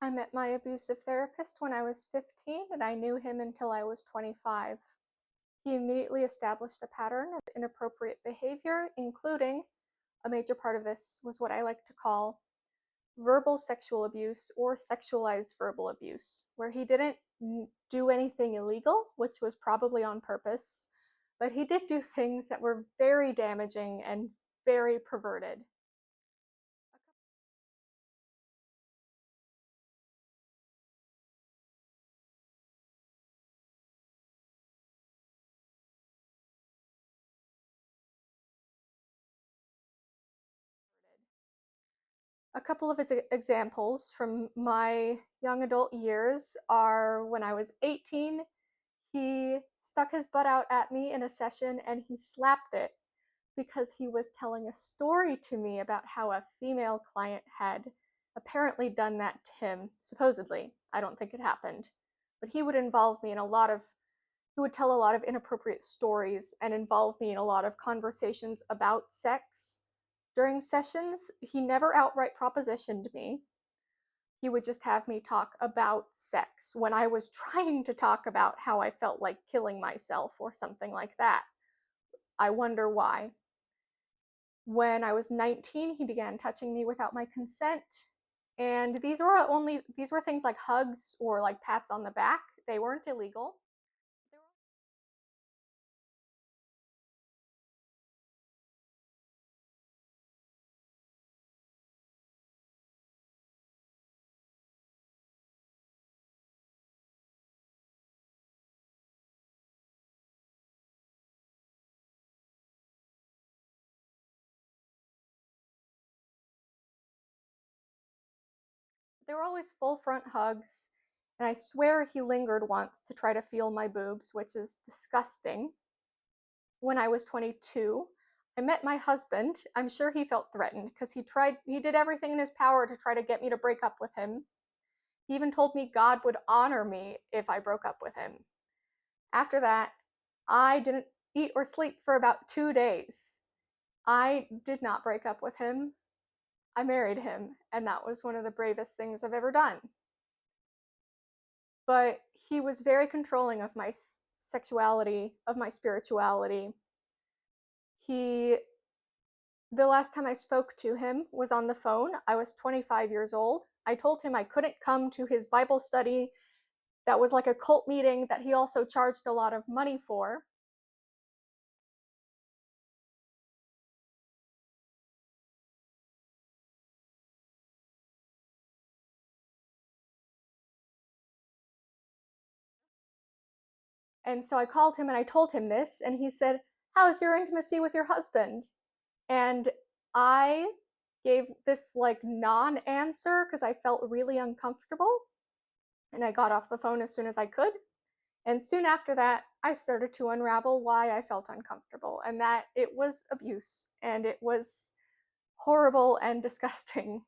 I met my abusive therapist when I was 15, and I knew him until I was 25. He immediately established a pattern of inappropriate behavior, including a major part of this was what I like to call verbal sexual abuse or sexualized verbal abuse, where he didn't do anything illegal, which was probably on purpose, but he did do things that were very damaging and very perverted. A couple of examples from my young adult years are when I was 18, he stuck his butt out at me in a session and he slapped it because he was telling a story to me about how a female client had apparently done that to him, supposedly. I don't think it happened. But he would involve me in he would tell a lot of inappropriate stories and involve me in a lot of conversations about sex during sessions. He never outright propositioned me. He would just have me talk about sex when I was trying to talk about how I felt like killing myself or something like that. I wonder why. When I was 19, he began touching me without my consent. And these were things like hugs or like pats on the back. They weren't illegal. They were always full front hugs. And I swear he lingered once to try to feel my boobs, which is disgusting. When I was 22, I met my husband. I'm sure he felt threatened because he did everything in his power to try to get me to break up with him. He even told me God would honor me if I broke up with him. After that, I didn't eat or sleep for about 2 days. I did not break up with him. I married him, and that was one of the bravest things I've ever done. But he was very controlling of my sexuality, of my spirituality. He The last time I spoke to him was on the phone. I was 25 years old. I told him I couldn't come to his Bible study that was like a cult meeting that he also charged a lot of money for. And so I called him and I told him this, and he said, "How's your intimacy with your husband?" And I gave this like non answer because I felt really uncomfortable. And I got off the phone as soon as I could. And soon after that, I started to unravel why I felt uncomfortable and that it was abuse and it was horrible and disgusting.